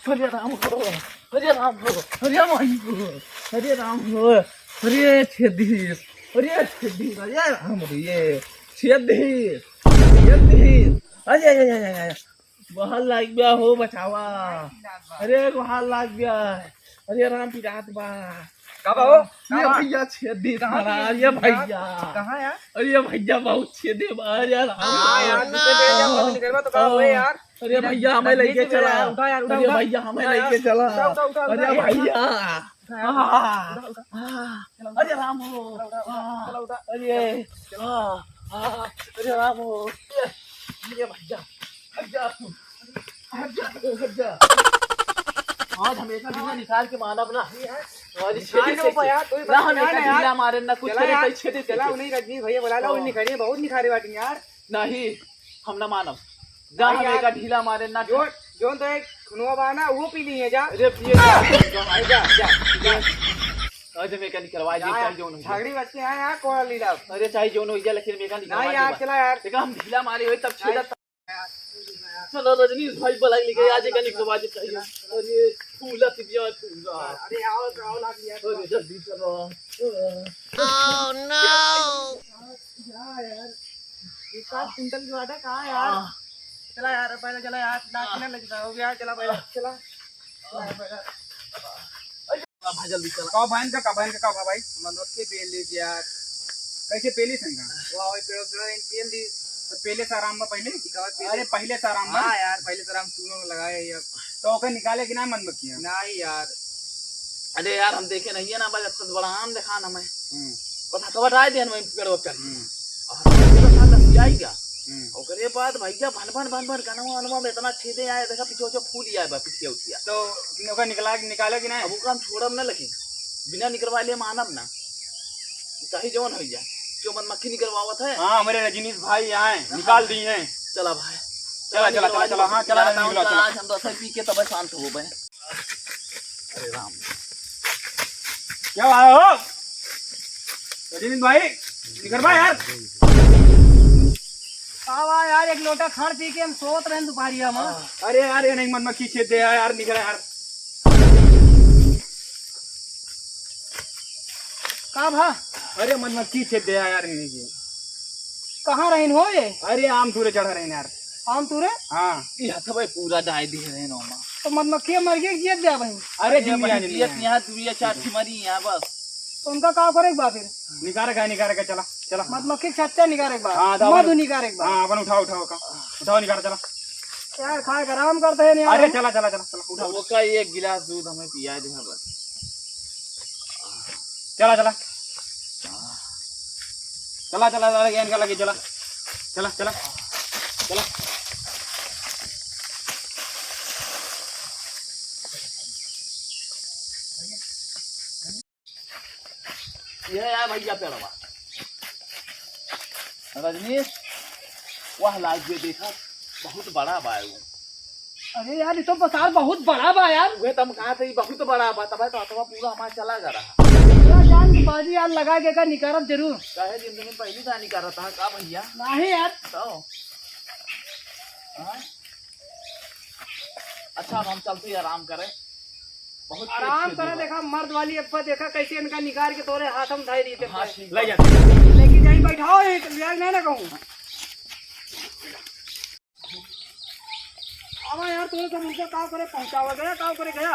हरे राम हो, हरे राम हो, हरे माई हो, हरे राम हो, हरे छेदीस, हरे छेदीस, हरे राम रे छेदीस, छेदीस, अरे अरे अरे अरे बहाल लाग गया हो बचावा, अरे बहाल लाग गया, अरे राम की रात बा कब हो ये भैया छेदीस महाराज ये भैया कहाँ यार? अरे भैया बहुत छेदे बाहर यार हाँ यार दूसरे पे या बहुत निकल तो कहाँ हुए यार? अरे भैया हमें लेके चला उठा यार उठा अरे उठा भैया हमें उठा लेके यार। चला उठा उठा उठा अरे उठा भैया उठा उठा अरे राम हो चला उठा अरे अरे राम हो अरे भैया भैया भैया आज हमेशा बिना निकाल के माना अपना और छेदी से ना हमेशा ढीला मारे ना कुछ करे तो छेदी चला उन्हीं रजनी भैया बुला लो उन्हीं खड़े बहुत निखारे बाटी यार नहीं हम ना मानव जा हमेशा ढीला मारे ना जो जो तो एक खुनवा बाना वो पी ली है जा अरे पिए जा जा आज मेका निकलवा जे चाहिए जोन झगड़ी बच्चे हैं यार कोड़ा लीला अरे चाहिए जोन हो गया लेकिन मेका निकलवा नहीं यार चला यार देखा हम ढीला मारे हुए तब छेदा चलो रजनीश भाई बुला लेके आज का निकलवा जे चाहिए अरे फूला तिबिया फूला अरे आओ लाग लिया अरे जल्दी चलो Oh no! यार ये का कुंटल की बात है कहाँ यार चला यार पहले चला यार नाचने लगता हो गया चला पहले चला भाई जल्दी चला का बहन का भाई मतलब के पेल ली यार कैसे पेली संगा वाह भाई पेल दी तो पहले से आराम में पहले अरे पहले से आराम में यार पहले से आराम तूने लगाया ये तो ओके निकाले कि ना मन में किया नहीं यार अरे यार हम देखे नहीं है ना बस तो बड़ा आम दिखा ना मैं पता कब आए थे मैं पेड़ पर आएगा ओकरे बाद भैया भन भन कनवा में इतना छेदे आए देखा पीछे फूल आए बा पीछे उठिया तो ओके निकाले कि ना अब काम छोड़ब ना लगे बिना निकलवा लिए मानब ना सही जवन हो जा क्यों मन मक्खी निकलवावत है हाँ हमारे रजनीश भाई यहाँ निकाल दी हैं चला भाई चला हाँ चला आज हम तो पी के तब शांत हो गए अरे राम क्या आए हो रजनीश भाई निकल भाई यार आवा यार एक लोटा खान पी के हम सोत रहे दोपहरिया में अरे यार ये नहीं मन में खींचे दे यार निकल यार का भा अरे मन में खींचे दे यार नहीं कहाँ रहे हो ये अरे आम तुरे चढ़ रहे यार आम तुरे हाँ ये हथ भाई पूरा डाय दे रहे नो मां तो मन में के मर गए जीत दे भाई अरे जिंदगी यहाँ दुनिया चार मरी यहाँ बस तो उनका का करे एक बार फिर निकारे का चला चला मत मक्खी छत्ते निकारे एक बार हां मधु निकारे एक बार हां अपन उठाओ निकाल चला यार खाए कर आराम करते हैं नहीं अरे चला उठाओ वो का एक गिलास दूध हमें पिया दे बस चला इनका लगे चला ये है भैया पेड़वा रजनीश वह लाइफ में देखा बहुत बड़ा बा वो अरे यार ये तो बसार बहुत बड़ा बा यार वे तुम कहा थे बहुत बड़ा बा तब तो अथवा पूरा हमारा चला जा रहा जान की बाजी यार लगा के का निकारब जरूर काहे जिंदगी में पहली बार निकाल रहा था का भैया नहीं यार तो अच्छा अब हम चलते आराम करें बहुत आराम करे देखा मर्द वाली अब्बा देखा कैसे इनका निकाल के तोरे हाथ में धाई देते हाँ, ले जाते लेके जाई बैठाओ एक नहीं ना कहूं अब यार तोरे तो मुझे का करे पहुंचावा गया का करे गया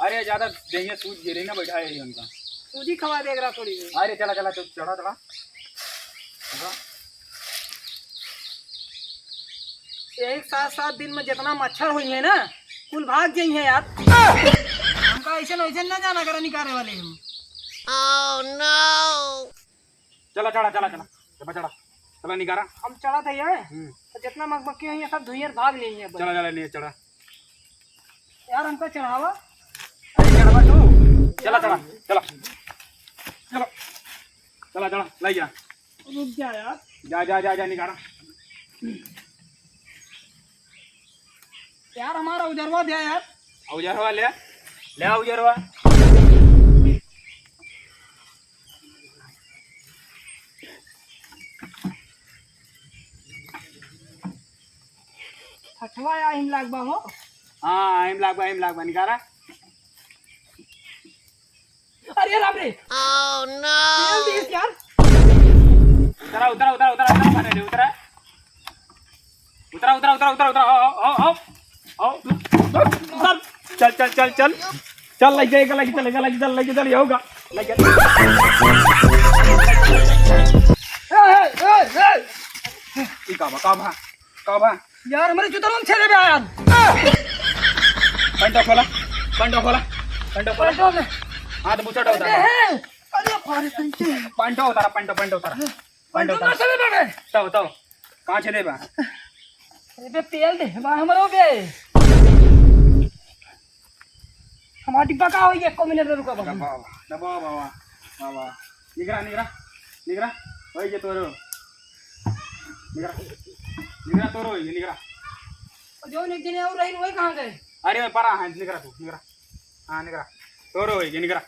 अरे ज्यादा देंगे सूझ गिरे ना बैठाए ही उनका सूजी खवा देख रहा थोड़ी देर अरे चला चढ़ा एक 7 दिन में जितना मच्छर हुई है ना कुल भाग जाई है यार हमका ऐसे ना जाना करा निकाले वाले हम Oh no! चला निकारा हम चढ़ा था यार तो जितना मक्खी है सब धुइयां भाग ली है चला यार हमका चढ़ावा अरे चढ़ावा तू चला ले जा रुक जा यार जा निकारा यार हमारा उजरवा दिया यार उजरवा ले उजरवा हटवा या इन लाग बा हो हाँ हिम लाग बा निकाला। अरे राम रे Oh तेल no! दिस यार। उतरा मारे रे उतरा आओ चल लग जाएगा ये होगा लग जा। काबा यार हमारे जूता में छेड़े में आया। पंडो खोला में हाँ तो बुचड़ा उतारा अरे फारे संचे पंडो उतारा पंडो उतारा चले बेटे तो कहाँ छेदे बा बे तेल दे बा हमरो बे हमारा डिब्बा का हो ये 1 मिनट में रुका बाबा दबाओ बाबा निगरा वही जे तोरो निगरा तोरो ये निगरा जो एक दिन और रही वही कहां गए। अरे परा है निगरा हाँ निगरा तोरो ये निगरा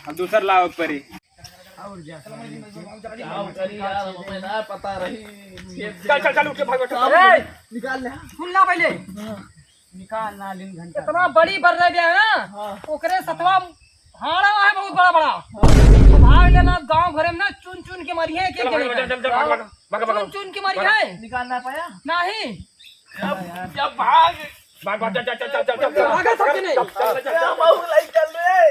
अब दूसरा लाओ पर ही और जा करी यार हमें ना पता रही। चल उठ के भागो अरे निकाल ले। सुनना पहले निकाल ना लिन घंटा। इतना बड़ी बर रह गया ना ओकरे सतवा हाड़ा है बहुत बड़ा तो भाग लेना गांव घरे में ना चुन के मरी है के चल चुन के मरी है निकाल ना पाया। नहीं अब भाग चल भागा सकते नहीं बहुत लाइक चल रहे।